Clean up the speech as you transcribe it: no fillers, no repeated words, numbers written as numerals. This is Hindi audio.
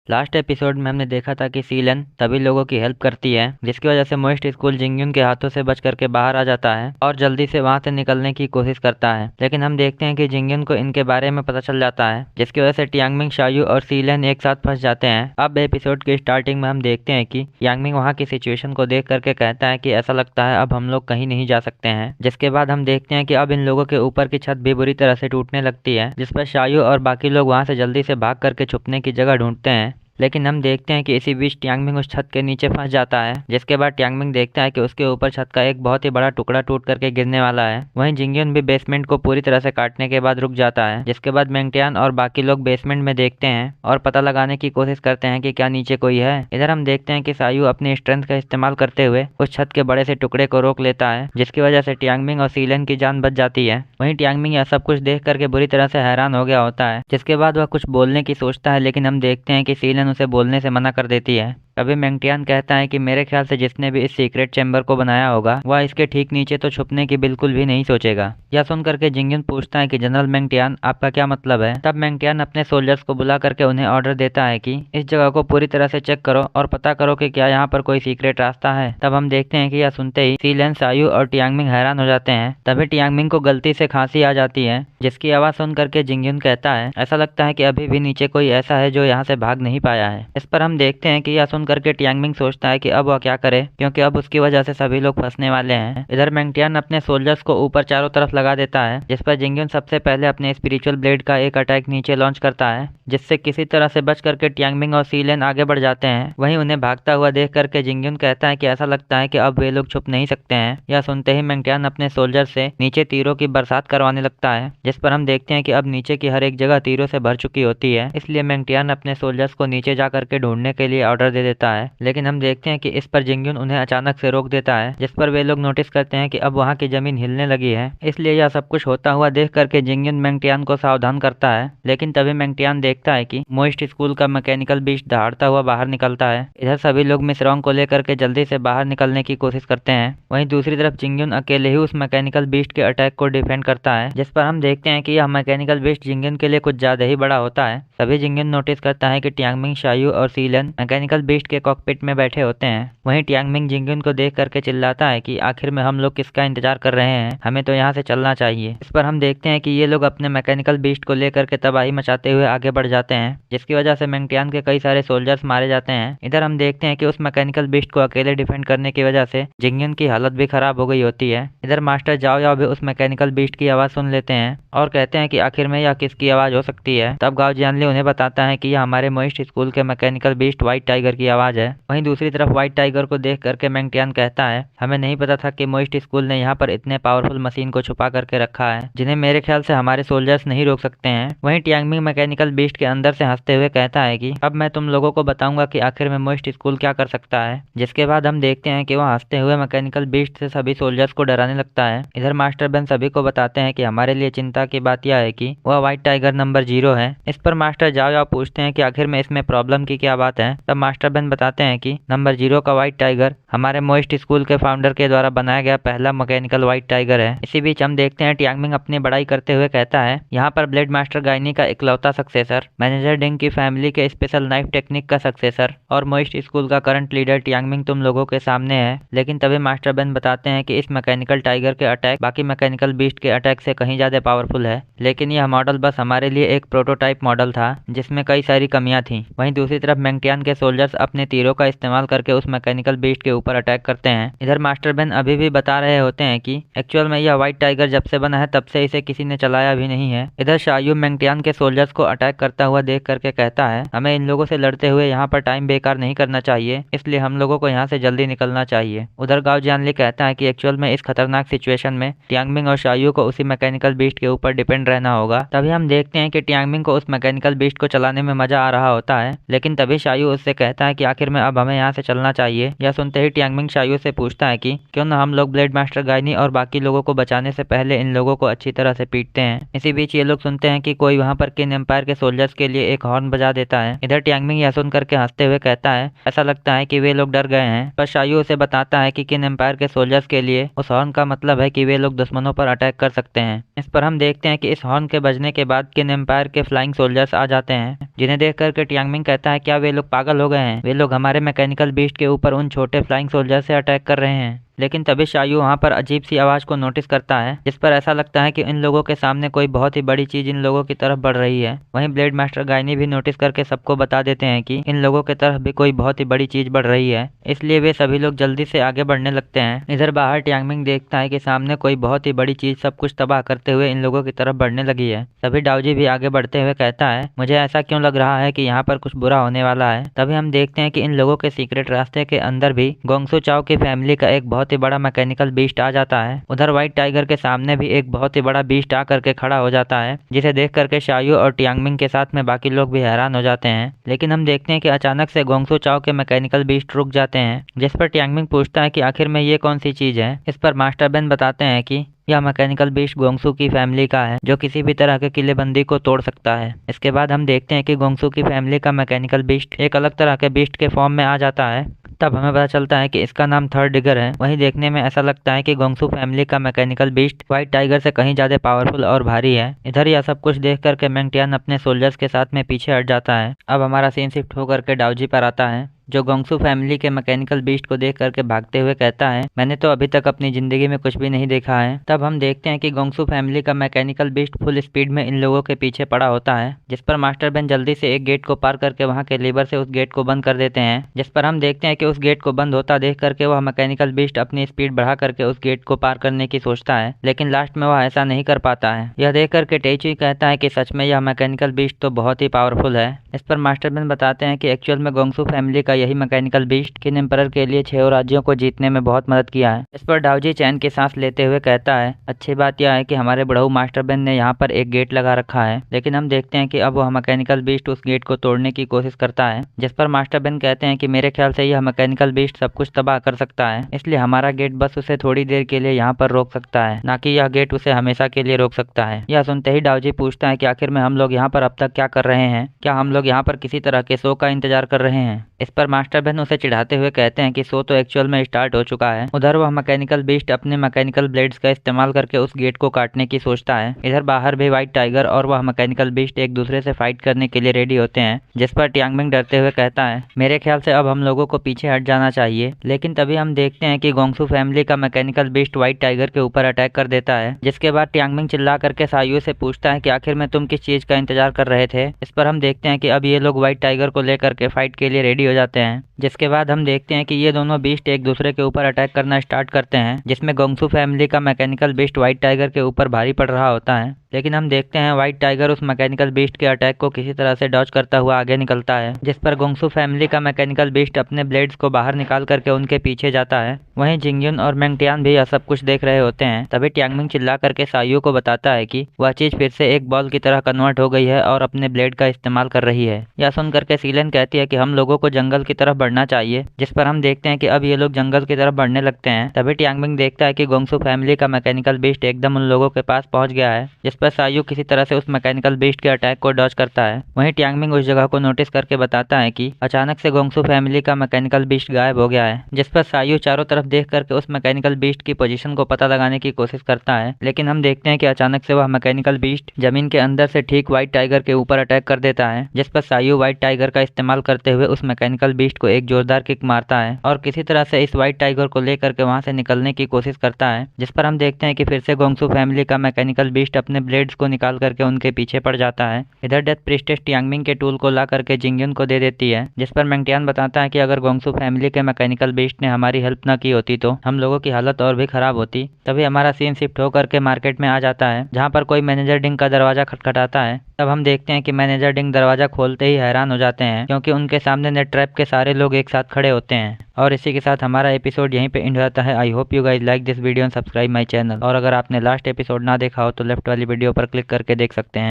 लास्ट एपिसोड में हमने देखा था कि सीलन सभी लोगों की हेल्प करती है, जिसकी वजह से मोइस्ट स्कूल जिंगयुन के हाथों से बच करके बाहर आ जाता है और जल्दी से वहां से निकलने की कोशिश करता है। लेकिन हम देखते हैं कि जिंगयुन को इनके बारे में पता चल जाता है, जिसकी वजह से टियांगमिंग, शायू और सीलन एक साथ फंस जाते हैं। अब एपिसोड की स्टार्टिंग में हम देखते हैं कि यांगमिंग वहाँ की सिचुएशन को देख करके कहता है कि ऐसा लगता है अब हम लोग कहीं नहीं जा सकते हैं। जिसके बाद हम देखते हैं कि अब इन लोगों के ऊपर की छत भी बुरी तरह से टूटने लगती है, जिस पर शायू और बाकी लोग वहां से जल्दी से भाग करके छुपने की जगह ढूंढते हैं। लेकिन हम देखते हैं कि इसी बीच टियांगमिंग उस छत के नीचे फंस जाता है, जिसके बाद टियांगमिंग देखता है कि उसके ऊपर छत का एक बहुत ही बड़ा टुकड़ा टूट करके गिरने वाला है। वहीं जिंगयुन भी बेसमेंट को पूरी तरह से काटने के बाद रुक जाता है, जिसके बाद मेंगटियान और बाकी लोग बेसमेंट में देखते हैं और पता लगाने की कोशिश करते हैं कि क्या नीचे कोई है। इधर हम देखते हैं कि सायू अपनी स्ट्रेंथ का इस्तेमाल करते हुए उस छत के बड़े से टुकड़े को रोक लेता है, जिसकी वजह से टियांगमिंग और सीलन की जान बच जाती है। वहीं टियांगमिंग यह सब कुछ देख करके बुरी तरह से हैरान हो गया होता है, जिसके बाद वह कुछ बोलने की सोचता है, लेकिन हम देखते हैं कि सीलन उसे बोलने से मना कर देती है। तभी मेंगटियान कहता है कि मेरे ख्याल से जिसने भी इस सीक्रेट चैम्बर को बनाया होगा वह इसके ठीक नीचे तो छुपने की बिल्कुल भी नहीं सोचेगा। यह सुन करके जिंगयुन पूछता है कि जनरल मेंगटियान, आपका क्या मतलब है। तब मेंगटियान अपने सोल्जर्स को बुला करके उन्हें ऑर्डर देता है कि इस जगह को पूरी तरह से चेक करो और पता करो कि क्या यहाँ पर कोई सीक्रेट रास्ता है। तब हम देखते हैं कि यह सुनते ही सीलन, सायू और टियांगमिंग हैरान हो जाते हैं। तभी टियांगमिंग को गलती से खांसी आ जाती है, जिसकी आवाज सुन करके जिंगयुन कहता है ऐसा लगता है कि अभी भी नीचे कोई ऐसा है जो यहाँ से भाग नहीं पाया है। इस पर हम देखते हैं कि यह सुन करके टियांगमिंग सोचता है कि अब वह क्या करे, क्योंकि अब उसकी वजह से सभी लोग फंसने वाले हैं। इधर मेंगटियान अपने सोल्जर्स को ऊपर चारों तरफ लगा देता है, जिस पर जिंगयुन सबसे पहले अपने स्पिरिचुअल ब्लेड का एक अटैक नीचे लॉन्च करता है, जिससे किसी तरह से बच करके टियांगमिंग और सीलेन आगे बढ़ जाते हैं। वहीं उन्हें भागता हुआ देख करके जिंगयुन कहता है कि ऐसा लगता है कि अब वे लोग छुप नहीं सकते हैं। यह सुनते ही मेंगटियान अपने सोल्जर से नीचे तीरों की बरसात करवाने लगता है, जिस पर हम देखते हैं कि अब नीचे की हर एक जगह तीरों से भर चुकी होती है। इसलिए मेंगटियान अपने सोल्जर्स को नीचे जा करके ढूंढने के लिए ऑर्डर दे देता है। लेकिन हम देखते हैं कि इस पर जिंगयुन उन्हें अचानक से रोक देता है, जिस पर वे लोग नोटिस करते हैं कि अब वहाँ की जमीन हिलने लगी है। इसलिए यह सब कुछ होता हुआ देख करके जिंगयुन मेंगटियान को सावधान करता है। लेकिन तभी मेंगटियान देखता है कि मोइस्ट स्कूल का मैकेनिकल बीस्ट दहाड़ता हुआ बाहर निकलता है। इधर सभी लोग मिस रॉन्ग को लेकर के जल्दी से बाहर निकलने की कोशिश करते हैं। वहीं दूसरी तरफ जिंगयुन अकेले ही उस मैकेनिकल बीस्ट के अटैक को डिफेंड करता है, जिस पर हम देखते हैं कि यह मैकेनिकल बीस्ट जिंगयुन के लिए कुछ ज्यादा ही बड़ा होता है। तभी जिंगयुन नोटिस करता है कि टियांगमिंग, शायू और सीलन मैकेनिकल बीस्ट के कॉकपिट में बैठे होते हैं। वहीं टियांगमिंग जिंगयुन को देख करके चिल्लाता है कि आखिर में हम लोग किसका इंतजार कर रहे हैं, हमें तो यहाँ से चलना चाहिए। इस पर हम देखते हैं कि ये लोग अपने मैकेनिकल बीस्ट को लेकर के तबाही मचाते हुए आगे बढ़ जाते हैं, जिसकी वजह से मेंगटियान के कई सारे सोल्जर्स मारे जाते हैं। इधर हम देखते हैं कि उस मैकेनिकल बीस्ट को अकेले डिफेंड करने की वजह से जिंगयुन की हालत भी खराब हो गई होती है। इधर मास्टर जाओ याओ भी उस मैकेनिकल बीस्ट की आवाज सुन लेते हैं और कहते हैं कि आखिर में यह किसकी आवाज हो सकती है। तब गाओ जियानली उन्हें बताता है कि यह हमारे मोइस्ट स्कूल के मैकेनिकल बीस्ट व्हाइट टाइगर की आवाज है। वहीं दूसरी तरफ व्हाइट टाइगर को देख करके मेंगटियान कहता है हमें नहीं पता था कि मोइस्ट स्कूल ने यहाँ पर इतने पावरफुल मशीन को छुपा करके रखा है, जिन्हें मेरे ख्याल से हमारे सोल्जर्स नहीं रोक सकते हैं। वहीं टियांगमिंग मैकेनिकल बीस्ट के अंदर से हंसते हुए कहता है कि अब मैं तुम लोगों को बताऊंगा कि आखिर में मोइस्ट स्कूल क्या कर सकता है। जिसके बाद हम देखते हैं कि वह हंसते हुए मैकेनिकल बीस्ट से सभी सोल्जर्स को डराने लगता है। इधर मास्टर बेन सभी को बताते हैं कि हमारे लिए चिंता की बात यह है कि वह व्हाइट टाइगर नंबर 0 है। इस पर मास्टर जाओ याओ पूछते हैं कि आखिर में इसमें प्रॉब्लम की क्या बात है। तब मास्टर बेन बताते हैं कि नंबर 0 का व्हाइट टाइगर हमारे मोइस्ट स्कूल के फाउंडर के द्वारा बनाया गया पहला मैकेनिकल व्हाइट टाइगर है। इसी बीच हम देखते हैं टियांगमिंग अपनी बड़ाई करते हुए कहता है यहाँ पर ब्लेड मास्टर गाइनी का इकलौता सक्सेसर, मैनेजर डिंग की फैमिली के स्पेशल नाइफ टेक्निक का सक्सेसर और मोइस्ट स्कूल का करंट लीडर टियांगमिंग तुम लोगों के सामने है। लेकिन तभी मास्टर बेन बताते हैं कि इस मैकेनिकल टाइगर के अटैक बाकी मैकेनिकल बीस्ट के अटैक से कहीं ज्यादा पावरफुल है, लेकिन यह मॉडल बस हमारे लिए एक प्रोटोटाइप मॉडल था जिसमें कई सारी कमियां थी। वहीं दूसरी तरफ मेंगटियान के सोल्जर्स अपने तीरों का इस्तेमाल करके उस मैकेनिकल बीस्ट के ऊपर अटैक करते हैं। इधर मास्टर बेन अभी भी बता रहे होते हैं कि एक्चुअल में यह व्हाइट टाइगर जब से बना है तब से इसे किसी ने चलाया भी नहीं है। इधर शायू मेंगटियान के सोल्जर्स को अटैक करता हुआ देख करके कहता है हमें इन लोगों से लड़ते हुए यहाँ पर टाइम बेकार नहीं करना चाहिए, इसलिए हम लोगों को यहाँ से जल्दी निकलना चाहिए। उधर गाओ जियानली कहता है कि एक्चुअल में इस खतरनाक सिचुएशन में टियांगमिंग और शायू को उसी मैकेनिकल बीस्ट के ऊपर डिपेंड रहना होगा। तभी हम देखते हैं कि टियांगमिंग को उस मैकेनिकल बीस्ट को चलाने में मजा आ रहा होता है, लेकिन तभी शायू उससे कहता है कि आखिर में अब हमें यहाँ से चलना चाहिए। यह सुनते ही टियांगमिंग शायू से पूछता है कि क्यों ना हम लोग ब्लेड मास्टर गाइनी और बाकी लोगों को बचाने से पहले इन लोगों को अच्छी तरह से पीटते हैं। इसी बीच ये लोग सुनते हैं कि कोई वहाँ पर किन एम्पायर के सोल्जर्स के लिए एक हॉर्न बजा देता है। इधर टियांगमिंग यह सुन करके हंसते हुए कहता है ऐसा लगता है कि वे लोग डर गए हैं, पर शायू उसे बताता है कि किन एम्पायर के सोल्जर्स के लिए उस हॉर्न का मतलब है कि वे लोग दुश्मनों पर अटैक कर सकते हैं। इस पर हम देखते हैं कि इस हॉर्न के बजने के बाद किन एम्पायर के फ्लाइंग सोल्जर्स आ आ जाते हैं, जिन्हें देख करके टियांगमिंग कहता है क्या वे लोग पागल हो गए हैं, वे लोग हमारे मैकेनिकल बीस्ट के ऊपर उन छोटे फ्लाइंग सोल्जर से अटैक कर रहे हैं। लेकिन तभी शायू वहाँ पर अजीब सी आवाज को नोटिस करता है, जिस पर ऐसा लगता है कि इन लोगों के सामने कोई बहुत ही बड़ी चीज इन लोगों की तरफ बढ़ रही है। वहीं ब्लेड मास्टर गायनी भी नोटिस करके सबको बता देते हैं कि इन लोगों की तरफ भी कोई बहुत ही बड़ी चीज बढ़ रही है, इसलिए वे सभी लोग जल्दी से आगे बढ़ने लगते हैं। इधर बाहर टियांगमिंग देखता है कि सामने कोई बहुत ही बड़ी चीज सब कुछ तबाह करते हुए इन लोगों की तरफ बढ़ने लगी है। तभी डाओजी भी आगे बढ़ते हुए कहता है मुझे ऐसा क्यों लग रहा है कि यहाँ पर कुछ बुरा होने वाला है। तभी हम देखते हैं कि इन लोगों के सीक्रेट रास्ते के अंदर भी गोंगसू चाओ की फैमिली का एक बहुत ही बड़ा मैकेनिकल बीस्ट आ जाता है। उधर व्हाइट टाइगर के सामने भी एक बहुत ही बड़ा बीस्ट आ करके खड़ा हो जाता है, जिसे देख करके शायू और टियांगमिंग के साथ में बाकी लोग भी हैरान हो जाते हैं। लेकिन हम देखते हैं कि अचानक से गोंगसू चाओ के मैकेनिकल बीस्ट रुक जाते हैं, जिस पर टियांगमिंग पूछता है कि आखिर में ये कौन सी चीज है। इस पर मास्टर बेन बताते हैं कि यह मैकेनिकल बीस्ट गोंगसू की फैमिली का है, जो किसी भी तरह के किलेबंदी को तोड़ सकता है। इसके बाद हम देखते हैं कि गोंगसू की फैमिली का मैकेनिकल बीस्ट एक अलग तरह के बीस्ट के फॉर्म में आ जाता है। तब हमें पता चलता है कि इसका नाम थर्ड डिगर है। वहीं देखने में ऐसा लगता है कि गोंगसू फैमिली का मैकेनिकल बीस्ट व्हाइट टाइगर से कहीं ज्यादा पावरफुल और भारी है। इधर यह सब कुछ देख करके मेंगटियान अपने सोल्जर्स के साथ में पीछे हट जाता है। अब हमारा सीन शिफ्ट होकर के डाओजी पर आता है, जो गोंगसू फैमिली के मैकेनिकल बीस्ट को देख करके भागते हुए कहता है मैंने तो अभी तक अपनी जिंदगी में कुछ भी नहीं देखा है। तब हम देखते हैं कि गोंगसू फैमिली का मैकेनिकल बीस्ट फुल स्पीड में इन लोगों के पीछे पड़ा होता है, जिस पर मास्टर बेन जल्दी से एक गेट को पार करके वहां के लीवर से उस गेट को बंद कर देते हैं। जिस पर हम देखते हैं कि उस गेट को बंद होता देख करके वह मैकेनिकल बीस्ट अपनी स्पीड बढ़ा करके उस गेट को पार करने की सोचता है, लेकिन लास्ट में वह ऐसा नहीं कर पाता है। यह देख करके टेची कहता है कि सच में यह मैकेनिकल बीस्ट तो बहुत ही पावरफुल है। इस पर मास्टर बेन बताते हैं कि एक्चुअल में गोंगसू फैमिली का यही मैकेनिकल बीस्ट किन एम्परर के लिए 6 राज्यों को जीतने में बहुत मदद किया है। इस पर डाओजी चैन की सांस लेते हुए कहता है अच्छी बात यह है कि हमारे बड़ऊ मास्टर बेन ने यहाँ पर एक गेट लगा रखा है, लेकिन हम देखते हैं कि अब वह मैकेनिकल बीस्ट उस गेट को तोड़ने की कोशिश करता है। जिस पर मास्टर बेन कहते हैं कि मेरे ख्याल से यह मैकेनिकल बीस्ट सब कुछ तबाह कर सकता है, इसलिए हमारा गेट बस उसे थोड़ी देर के लिए यहाँ पर रोक सकता है, न कि यह गेट उसे हमेशा के लिए रोक सकता है। यह सुनते ही डाओजी पूछता है कि आखिर में हम लोग यहाँ पर अब तक क्या कर रहे हैं, क्या हम लोग यहाँ पर किसी तरह के शो का इंतजार कर रहे हैं। इस पर मास्टर बेन उसे चिढ़ाते हुए कहते हैं कि शो तो एक्चुअल में स्टार्ट हो चुका है। उधर वह मैकेनिकल बीस्ट अपने मैकेनिकल ब्लेड्स का इस्तेमाल करके उस गेट को काटने की सोचता है। इधर बाहर भी व्हाइट टाइगर और वह मैकेनिकल बीस्ट एक दूसरे से फाइट करने के लिए रेडी होते हैं, जिस पर टियांगमिंग डरते हुए कहता है मेरे ख्याल से अब हम लोगों को पीछे हट जाना चाहिए। लेकिन तभी हम देखते हैं कि गोंगसू फैमिली का मैकेनिकल बीस्ट व्हाइट टाइगर के ऊपर अटैक कर देता है, जिसके बाद टियांगमिंग चिल्ला करके सायू से पूछता है कि आखिर में तुम किस चीज का इंतजार कर रहे थे। इस पर हम देखते हैं कि अब ये लोग व्हाइट टाइगर को लेकर के फाइट के लिए रेडी हो जाते हैं, जिसके बाद हम देखते हैं कि ये दोनों बीस्ट एक दूसरे के ऊपर अटैक करना स्टार्ट करते हैं, जिसमें गोंगसू फैमिली का मैकेनिकल बीस्ट व्हाइट टाइगर के ऊपर भारी पड़ रहा होता है। लेकिन हम देखते हैं व्हाइट टाइगर उस मैकेनिकल बीस्ट के अटैक को किसी तरह से डॉज करता हुआ आगे निकलता है, जिस पर गोंगसू फैमिली का मैकेनिकल बीस्ट अपने ब्लेड्स को बाहर निकाल करके उनके पीछे जाता है। वहीं जिंगयुन और मेंगटियान भी यह सब कुछ देख रहे होते हैं। तभी टियांगमिंग चिल्ला करके सायू को बताता है कि वह चीज फिर से एक बॉल की तरह कन्वर्ट हो गई है और अपने ब्लेड का इस्तेमाल कर रही है। यह सुन करके सीलन कहती है कि हम लोगों को जंगल की तरफ बढ़ना चाहिए, जिस पर हम देखते हैं कि अब ये लोग जंगल की तरफ बढ़ने लगते हैं। तभी टियांगमिंग देखता है कि गोंगसू फैमिली का मैकेनिकल बीस्ट एकदम उन लोगों के पास पहुंच गया है, जिस पर सायू किसी तरह से उस मैकेनिकल बीस्ट के अटैक को डॉज करता है। वहीं टियांगमिंग उस जगह को नोटिस करके बताता है कि अचानक से गोंगसू फैमिली का मैकेनिकल बीस्ट गायब हो गया है, जिस पर सायू चारों तरफ देख करके उस मैकेनिकल बीस्ट की पोजीशन को पता लगाने की कोशिश करता है। लेकिन हम देखते हैं कि अचानक से वह मैकेनिकल बीस्ट जमीन के अंदर से ठीक व्हाइट टाइगर के ऊपर अटैक कर देता है, जिस पर सायू व्हाइट टाइगर का इस्तेमाल करते हुए उस मैकेनिकल बीस्ट को एक जोरदार किक मारता है और किसी तरह से इस व्हाइट टाइगर को लेकर के वहां से निकलने की कोशिश करता है, जिस पर हम देखते हैं कि फिर से गोंगसू फैमिली का मैकेनिकल बीस्ट अपने ब्लेड्स को निकाल करके उनके पीछे पड़ जाता है। इधर डेथ प्रिस्टेस टियांगमिंग के टूल को ला करके जिंगयुन को दे देती है, जिस पर मेंगटियान बताता है कि अगर गोंगसू फैमिली के मैकेनिकल बीस्ट ने हमारी हेल्प न की होती तो हम लोगों की हालत और भी खराब होती। तभी हमारा सीन शिफ्ट होकर के मार्केट में आ जाता है, जहाँ पर कोई मैनेजर डिंग का दरवाजा खटखटाता है। तब हम देखते हैं कि मैनेजर डिंग दरवाजा खोलते ही हैरान हो जाते हैं, क्योंकि उनके सामने नेट ट्रैप के सारे लोग एक साथ खड़े होते हैं। और इसी के साथ हमारा एपिसोड यहीं पे एंड होता है। I hope you guys like this video and subscribe my channel. और अगर आपने लास्ट एपिसोड ना देखा हो तो लेफ्ट वाली वीडियो पर क्लिक करके देख सकते हैं।